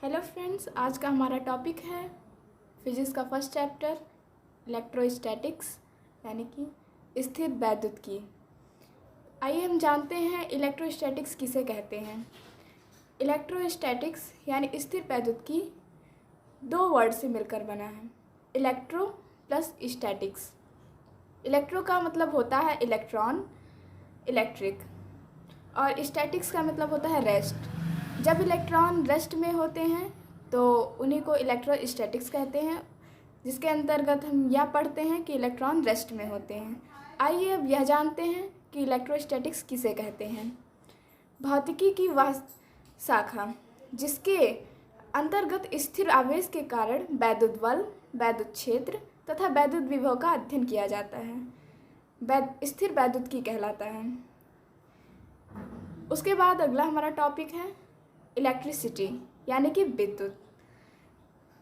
Hello friends, आज का हमारा टॉपिक है फिजिक्स का फर्स्ट चैप्टर इलेक्ट्रोस्टैटिक्स यानी कि स्थिर वैद्युतिकी। आइए हम जानते हैं इलेक्ट्रोस्टैटिक्स किसे कहते हैं। इलेक्ट्रोस्टैटिक्स यानी स्थिर वैद्युतिकी दो वर्ड से मिलकर बना है, इलेक्ट्रो प्लस स्टैटिक्स। इलेक्ट्रो का मतलब होता है इलेक्ट्रॉन, इलेक्ट्रिक, और स्टैटिक्स का मतलब होता है रेस्ट। जब इलेक्ट्रॉन रेस्ट में होते हैं तो उन्हीं को इलेक्ट्रोस्टैटिक्स कहते हैं, जिसके अंतर्गत हम यह पढ़ते हैं कि इलेक्ट्रॉन रेस्ट में होते हैं। आइए अब यह जानते हैं कि इलेक्ट्रोस्टैटिक्स किसे कहते हैं। भौतिकी की वह शाखा जिसके अंतर्गत स्थिर आवेश के कारण वैद्युत बल, वैद्युत क्षेत्र तथा वैद्युत विभव का अध्ययन किया जाता है, स्थिर वैद्युतिकी कहलाता है। उसके बाद अगला हमारा टॉपिक है इलेक्ट्रिसिटी यानी कि विद्युत।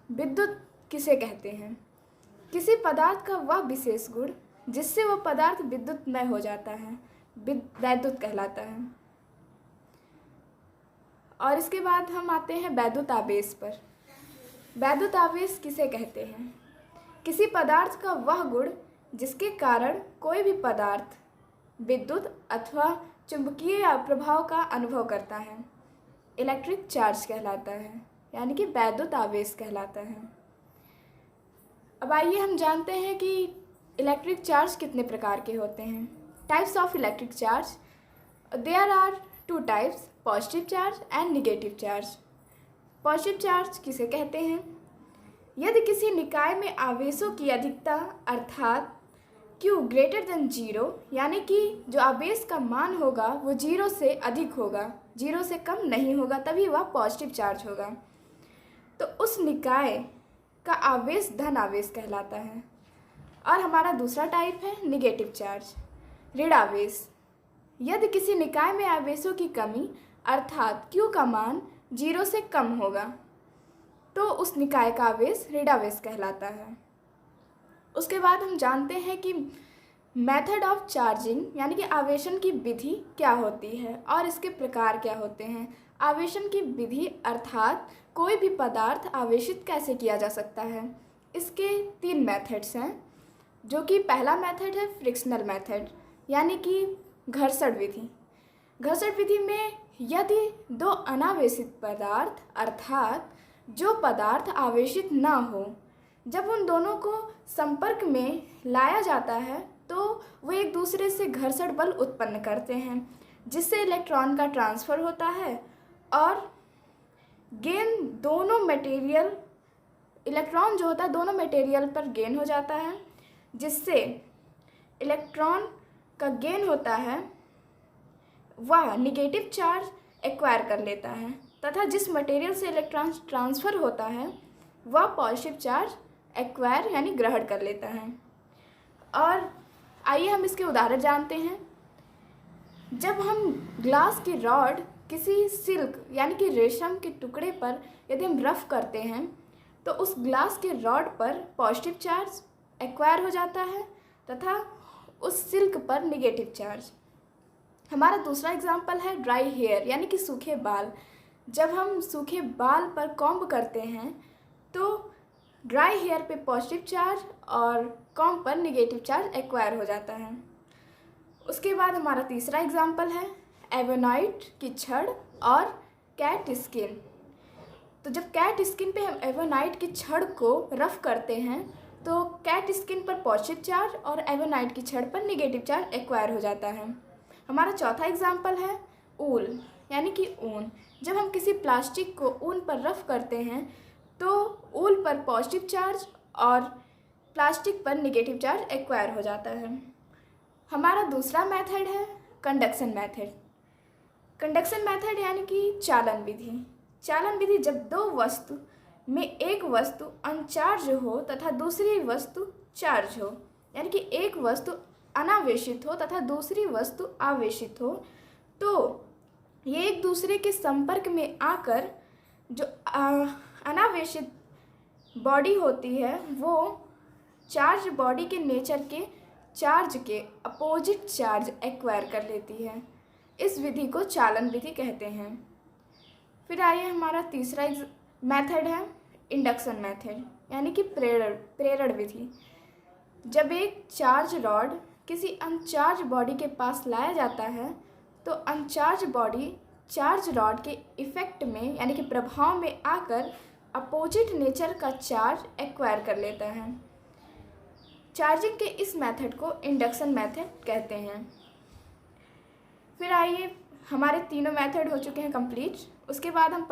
विद्युत किसे कहते हैं? किसी पदार्थ का वह विशेष गुण जिससे वह पदार्थ विद्युतमय हो जाता है, वैद्युत कहलाता है। और इसके बाद हम आते हैं वैद्युत आवेश पर। वैद्युत आवेश किसे कहते हैं? किसी पदार्थ का वह गुण जिसके कारण कोई भी पदार्थ विद्युत अथवा चुंबकीय प्रभाव का अनुभव करता है, इलेक्ट्रिक चार्ज कहलाता है, यानी कि वैद्युत आवेश कहलाता है। अब आइए हम जानते हैं कि इलेक्ट्रिक चार्ज कितने प्रकार के होते हैं। Types of electric charge, there are two types, positive charge and negative charge. Positive charge किसे कहते हैं? यदि किसी निकाय में आवेशों की अधिकता अर्थात Q ग्रेटर देन 0, यानी कि जो आवेश का मान होगा वो 0 से अधिक होगा, 0 से कम नहीं होगा, तभी वह पॉजिटिव चार्ज होगा। तो उस निकाय का आवेश धन आवेश कहलाता है। और हमारा दूसरा टाइप है निगेटिव चार्ज, ऋण आवेश। यदि किसी निकाय में आवेशों की कमी अर्थात Q का मान 0 से कम होगा तो उस निकाय का आवेश ऋण आवेश कहलाता है। उसके बाद हम जानते हैं कि मेथड ऑफ चार्जिंग यानी कि आवेशन की विधि क्या होती है और इसके प्रकार क्या होते हैं। आवेशन की विधि अर्थात कोई भी पदार्थ आवेशित कैसे किया जा सकता है। इसके 3 मेथड्स हैं, जो कि पहला मेथड है फ्रिक्शनल मेथड यानी कि घर्षण विधि। घर्षण विधि में यदि दो अनावेशित पदार्थ अर्थात जो पदार्थ आवेशित ना हो, जब उन दोनों को संपर्क में लाया जाता है तो वो एक दूसरे से घर्षण बल उत्पन्न करते हैं, जिससे इलेक्ट्रॉन का ट्रांसफ़र होता है और गेन दोनों मटेरियल, इलेक्ट्रॉन जो होता है दोनों मटेरियल पर गेन हो जाता है, जिससे इलेक्ट्रॉन का गेन होता है वह निगेटिव चार्ज एक्वायर कर लेता है तथा जिस मटेरियल से इलेक्ट्रॉन ट्रांसफ़र होता है वह पॉजिटिव चार्ज एक्वायर यानी ग्रहण कर लेता है। और आइए हम इसके उदाहरण जानते हैं। जब हम ग्लास की रॉड किसी सिल्क यानी कि रेशम के टुकड़े पर यदि हम रफ करते हैं तो उस ग्लास के रॉड पर पॉजिटिव चार्ज एक्वायर हो जाता है तथा उस सिल्क पर निगेटिव चार्ज। हमारा दूसरा एग्जाम्पल है ड्राई हेयर यानी कि सूखे बाल। जब हम सूखे बाल पर कॉम्ब करते हैं तो ड्राई हेयर पे पॉजिटिव चार्ज और कॉम्ब पर निगेटिव चार्ज एक्वायर हो जाता है। उसके बाद हमारा तीसरा एग्जाम्पल है एवोनाइट की छड़ और कैट स्किन। तो जब कैट स्किन पे हम एवोनाइट की छड़ को रफ करते हैं तो कैट स्किन पर पॉजिटिव चार्ज और एवोनाइट की छड़ पर निगेटिव चार्ज एक्वायर हो जाता है। हमारा चौथा एग्जाम्पल है ऊल यानी कि ऊन। जब हम किसी प्लास्टिक को ऊन पर रफ करते हैं तो ऊल पर पॉजिटिव चार्ज और प्लास्टिक पर निगेटिव चार्ज एक्वायर हो जाता है। हमारा दूसरा मेथड है कंडक्शन मेथड। कंडक्शन मेथड यानी कि चालन विधि। चालन विधि जब दो वस्तु में एक वस्तु अनचार्ज हो तथा दूसरी वस्तु चार्ज हो, यानी कि एक वस्तु अनावेशित हो तथा दूसरी वस्तु आवेशित हो, तो ये एक दूसरे के संपर्क में आकर जो अनावेशित बॉडी होती है वो चार्ज बॉडी के नेचर के चार्ज के अपोजिट चार्ज एक्वायर कर लेती है। इस विधि को चालन विधि कहते हैं। फिर आइए हमारा तीसरा मेथड है इंडक्शन मेथड, यानी कि प्रेरण विधि। जब एक चार्ज रॉड किसी अनचार्ज बॉडी के पास लाया जाता है तो अनचार्ज बॉडी चार्ज रॉड के इफेक्ट में यानी कि प्रभाव में आकर अपोजिट नेचर का चार्ज एक्वायर कर लेता है। चार्जिंग के इस मेथड को इंडक्शन मेथड कहते हैं। फिर आइए, हमारे तीनों मेथड हो चुके हैं कंप्लीट। उसके बाद हम